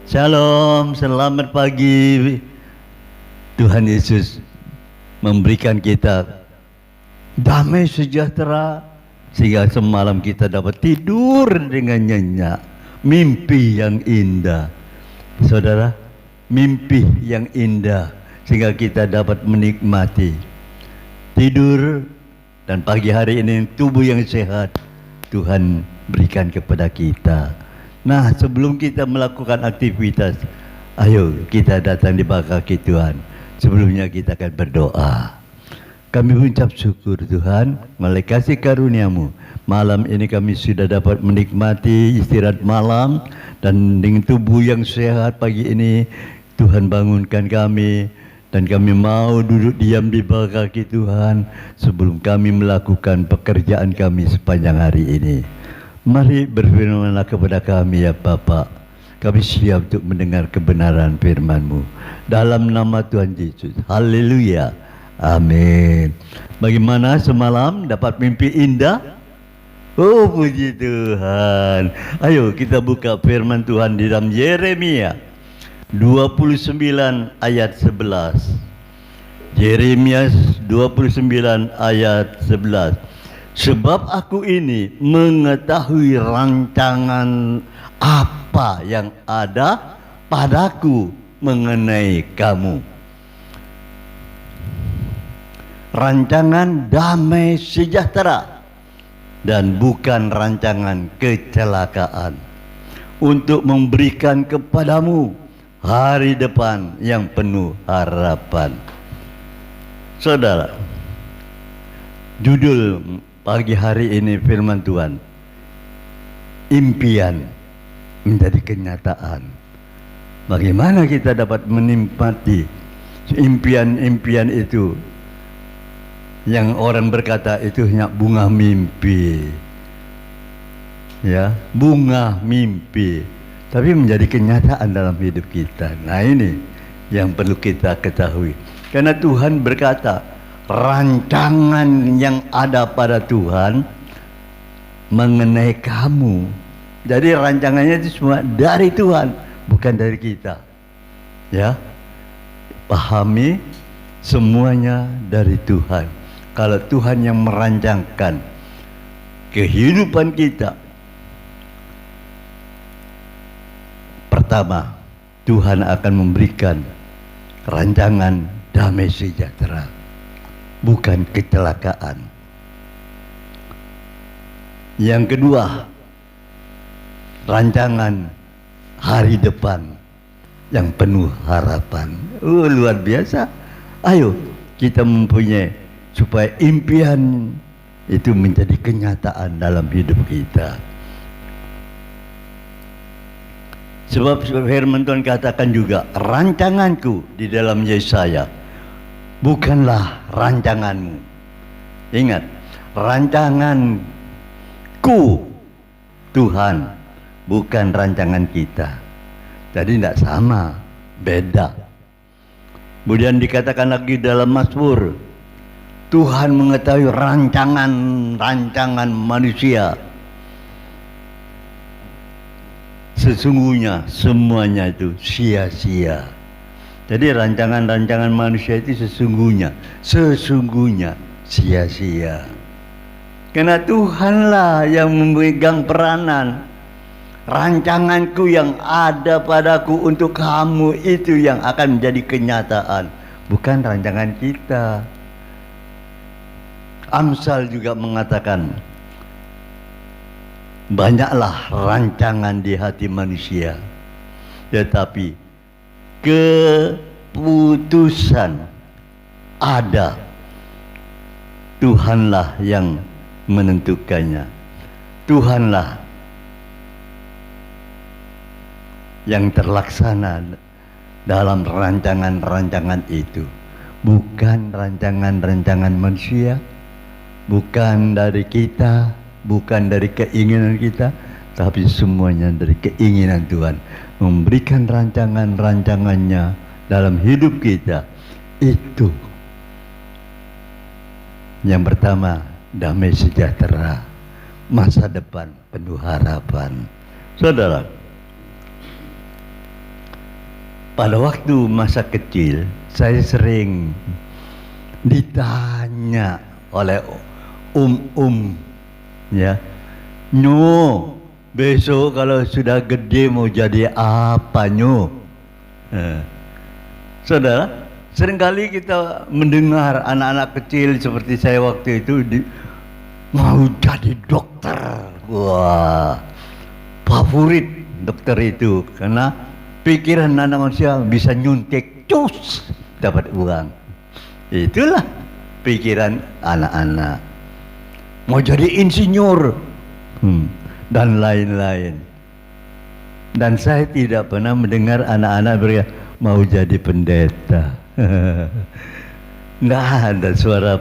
Shalom, selamat pagi. Tuhan Yesus memberikan kita damai sejahtera sehingga semalam kita dapat tidur dengan nyenyak, mimpi yang indah. Saudara, mimpi yang indah sehingga kita dapat menikmati tidur, dan pagi hari ini tubuh yang sehat Tuhan berikan kepada kita. Nah, sebelum kita melakukan aktivitas, ayo kita datang di bawah kaki Tuhan. Sebelumnya kita akan berdoa. Kami mengucap syukur Tuhan, oleh kasih karunia-Mu. Malam ini kami sudah dapat menikmati istirahat malam, dan dengan tubuh yang sehat pagi ini Tuhan bangunkan kami, dan kami mau duduk diam di bawah kaki Tuhan sebelum kami melakukan pekerjaan kami sepanjang hari ini. Mari berfirmanlah kepada kami ya Bapa. Kami siap untuk mendengar kebenaran firman-Mu. Dalam nama Tuhan Yesus. Haleluya. Amin. Bagaimana semalam dapat mimpi indah? Oh, puji Tuhan. Ayo kita buka firman Tuhan di dalam Yeremia 29 ayat 11. Yeremia 29 ayat 11. Sebab aku ini mengetahui rancangan apa yang ada padaku mengenai kamu. Rancangan damai sejahtera dan bukan rancangan kecelakaan, untuk memberikan kepadamu hari depan yang penuh harapan. Saudara, judul pagi hari ini firman Tuhan, impian menjadi kenyataan. Bagaimana kita dapat menikmati impian-impian itu? Yang orang berkata itu hanya bunga mimpi, ya, bunga mimpi, tapi menjadi kenyataan dalam hidup kita. Nah, ini yang perlu kita ketahui, karena Tuhan berkata rancangan yang ada pada Tuhan mengenai kamu. Jadi rancangannya itu semua dari Tuhan, bukan dari kita. Ya, pahami, semuanya dari Tuhan. Kalau Tuhan yang merancangkan kehidupan kita, pertama, Tuhan akan memberikan rancangan damai sejahtera, bukan kecelakaan. Yang kedua, rancangan hari depan yang penuh harapan. Luar biasa. Ayo kita mempunyai, supaya impian itu menjadi kenyataan dalam hidup kita. Sebab firman Tuhan katakan juga, rancanganku di dalam Yesaya bukanlah rancanganmu. Ingat, rancanganku Tuhan, bukan rancangan kita. Jadi tidak sama, beda. Kemudian dikatakan lagi dalam Mazmur, Tuhan mengetahui rancangan manusia. Sesungguhnya semuanya itu sia-sia. Jadi rancangan-rancangan manusia itu sesungguhnya sia-sia. Karena Tuhanlah yang memegang peranan. Rancanganku yang ada padaku untuk kamu itu yang akan menjadi kenyataan, bukan rancangan kita. Amsal juga mengatakan, banyaklah rancangan di hati manusia, tetapi keputusan ada, Tuhanlah yang menentukannya. Tuhanlah yang terlaksana dalam rancangan-rancangan itu, bukan rancangan-rancangan manusia, bukan dari kita, bukan dari keinginan kita, tapi semuanya dari keinginan Tuhan memberikan rancangan-rancangannya dalam hidup kita. Itu yang pertama, damai sejahtera, masa depan penuh harapan. Saudara, pada waktu masa kecil saya sering ditanya oleh ya, Nyo, besok kalau sudah gede mau jadi apa, Nyo? Saudara, seringkali kita mendengar anak-anak kecil seperti saya waktu itu mau jadi dokter. Wah, favorit dokter itu karena pikiran anak manusia bisa nyuntik, cus, dapat uang. Itulah pikiran anak-anak. Mau jadi insinyur dan lain-lain. Dan saya tidak pernah mendengar anak-anak berkata mau jadi pendeta. Nggak ada suara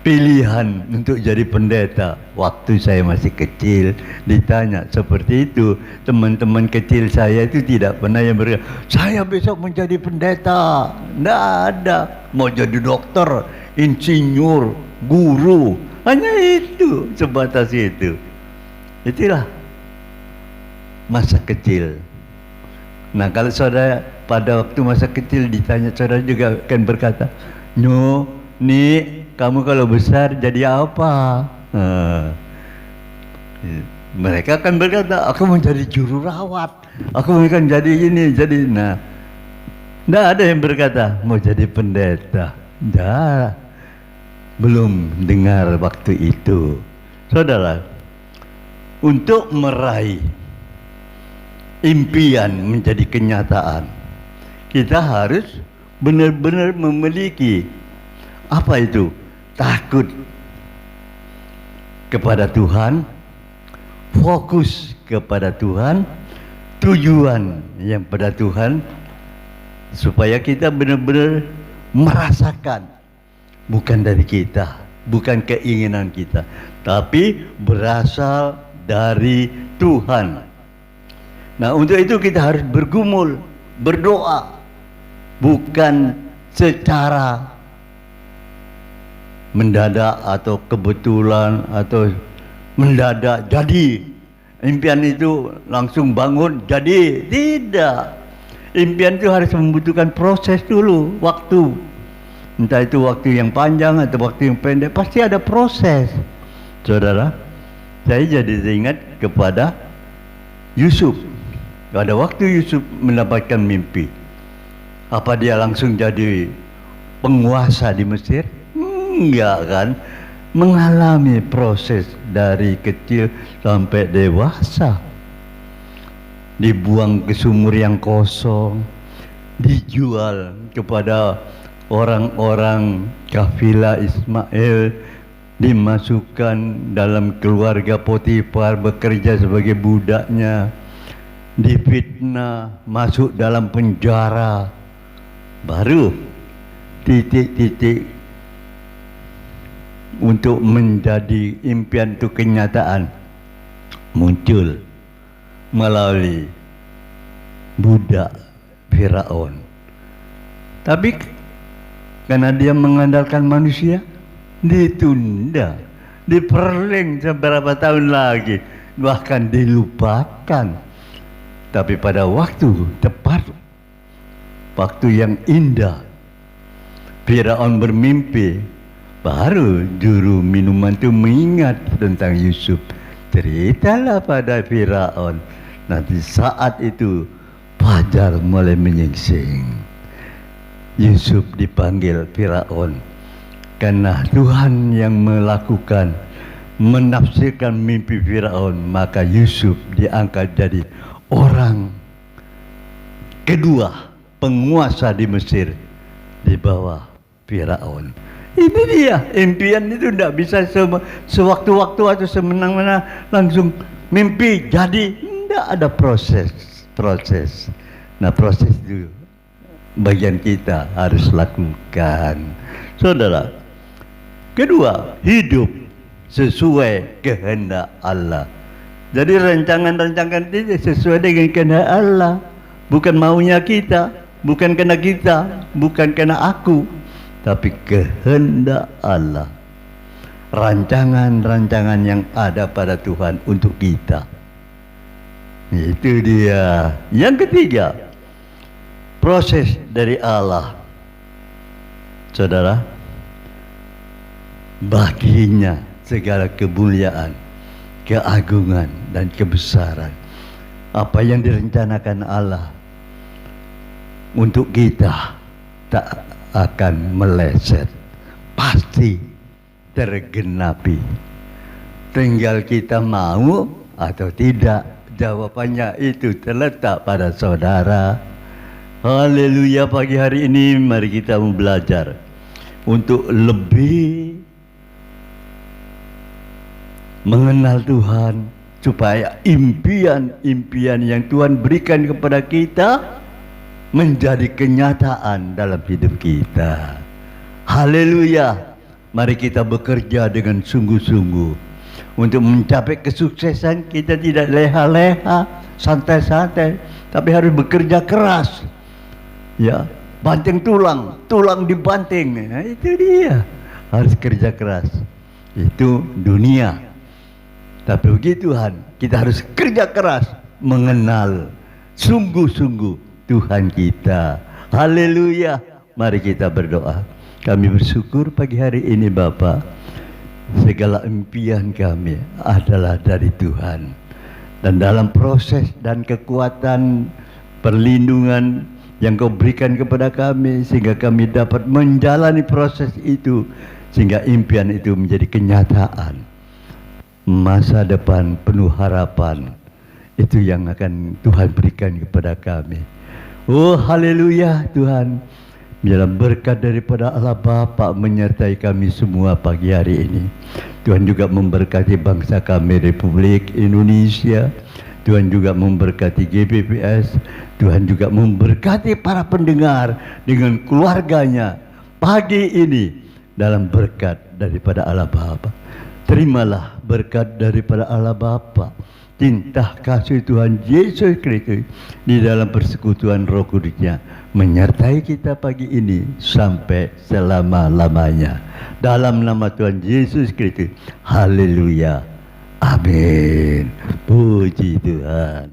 pilihan untuk jadi pendeta. Waktu saya masih kecil ditanya seperti itu, teman-teman kecil saya itu tidak pernah yang berkata saya besok menjadi pendeta. Nggak ada. Mau jadi dokter, insinyur, guru, hanya itu, sebatas itu. Itulah masa kecil. Nah, kalau saudara pada waktu masa kecil ditanya, saudara juga akan berkata, Nyo, nih kamu kalau besar jadi apa? Mereka akan berkata, aku mau jadi juru rawat, aku mau jadi ini, jadi. Nah, tidak ada yang berkata mau jadi pendeta. Tidak, belum dengar waktu itu. Saudara, untuk meraih impian menjadi kenyataan, kita harus benar-benar memiliki apa itu? Takut kepada Tuhan, fokus kepada Tuhan, tujuan yang pada Tuhan, supaya kita benar-benar merasakan bukan dari kita, bukan keinginan kita, tapi berasal dari Tuhan. Nah, untuk itu kita harus bergumul, berdoa, bukan secara mendadak atau kebetulan atau mendadak jadi impian itu langsung bangun jadi. Tidak, impian itu harus membutuhkan proses dulu, waktu, entah itu waktu yang panjang atau waktu yang pendek, pasti ada proses. Saudara, saya jadi ingat kepada Yusuf. Pada waktu Yusuf mendapatkan mimpi, apa dia langsung jadi penguasa di Mesir? Enggak kan, mengalami proses dari kecil sampai dewasa. Dibuang ke sumur yang kosong, dijual kepada orang-orang kafilah Ismail, dimasukkan dalam keluarga Potifar, bekerja sebagai budaknya, difitnah, masuk dalam penjara. Baru titik-titik untuk menjadi impian itu kenyataan muncul melalui budak Firaun. Tapi karena dia mengandalkan manusia, ditunda, diperling beberapa tahun lagi, bahkan dilupakan. Tapi pada waktu tepat, waktu yang indah, Firaun bermimpi, baru juru minuman itu mengingat tentang Yusuf. Ceritalah pada Firaun. Nanti saat itu fajar mulai menyingsing. Yusuf dipanggil Firaun karena Tuhan yang melakukan, menafsirkan mimpi Firaun. Maka Yusuf diangkat jadi orang kedua penguasa di Mesir di bawah Firaun. Ini dia, impian itu tidak bisa sewaktu-waktu atau semena-mena langsung mimpi jadi. Tidak ada proses. Nah, proses itu bagian kita harus lakukan. Saudara, kedua, hidup sesuai kehendak Allah. Jadi rancangan-rancangan itu sesuai dengan kehendak Allah, bukan maunya kita, bukan karena kita, bukan karena aku, tapi kehendak Allah. Rancangan-rancangan yang ada pada Tuhan untuk kita. Itu dia. Yang ketiga, proses dari Allah. Saudara, baginya segala kemuliaan, keagungan, dan kebesaran. Apa yang direncanakan Allah untuk kita tak akan meleset, pasti tergenapi. Tinggal kita mau atau tidak. Jawabannya itu terletak pada saudara. Haleluya, pagi hari ini mari kita belajar untuk lebih mengenal Tuhan, supaya impian-impian yang Tuhan berikan kepada kita menjadi kenyataan dalam hidup kita. Haleluya. Mari kita bekerja dengan sungguh-sungguh untuk mencapai kesuksesan. Kita tidak leha-leha, santai-santai, tapi harus bekerja keras. Ya, banting tulang, tulang dibanting. Nah, itu dia. Harus kerja keras. Itu dunia. Tapi begitu Tuhan, kita harus kerja keras mengenal sungguh-sungguh Tuhan kita. Haleluya. Mari kita berdoa. Kami bersyukur pagi hari ini Bapa, segala impian kami adalah dari Tuhan. Dan dalam proses dan kekuatan perlindungan yang Kau berikan kepada kami, sehingga kami dapat menjalani proses itu, sehingga impian itu menjadi kenyataan. Masa depan penuh harapan, itu yang akan Tuhan berikan kepada kami. Oh haleluya Tuhan. Dalam berkat daripada Allah Bapa menyertai kami semua pagi hari ini. Tuhan juga memberkati bangsa kami Republik Indonesia. Tuhan juga memberkati GBPS. Tuhan juga memberkati para pendengar dengan keluarganya pagi ini dalam berkat daripada Allah Bapa. Terimalah berkat daripada Allah Bapa, cinta kasih Tuhan Yesus Kristus di dalam persekutuan Roh Kudus-Nya menyertai kita pagi ini sampai selama-lamanya. Dalam nama Tuhan Yesus Kristus. Haleluya. Amin. Puji Tuhan.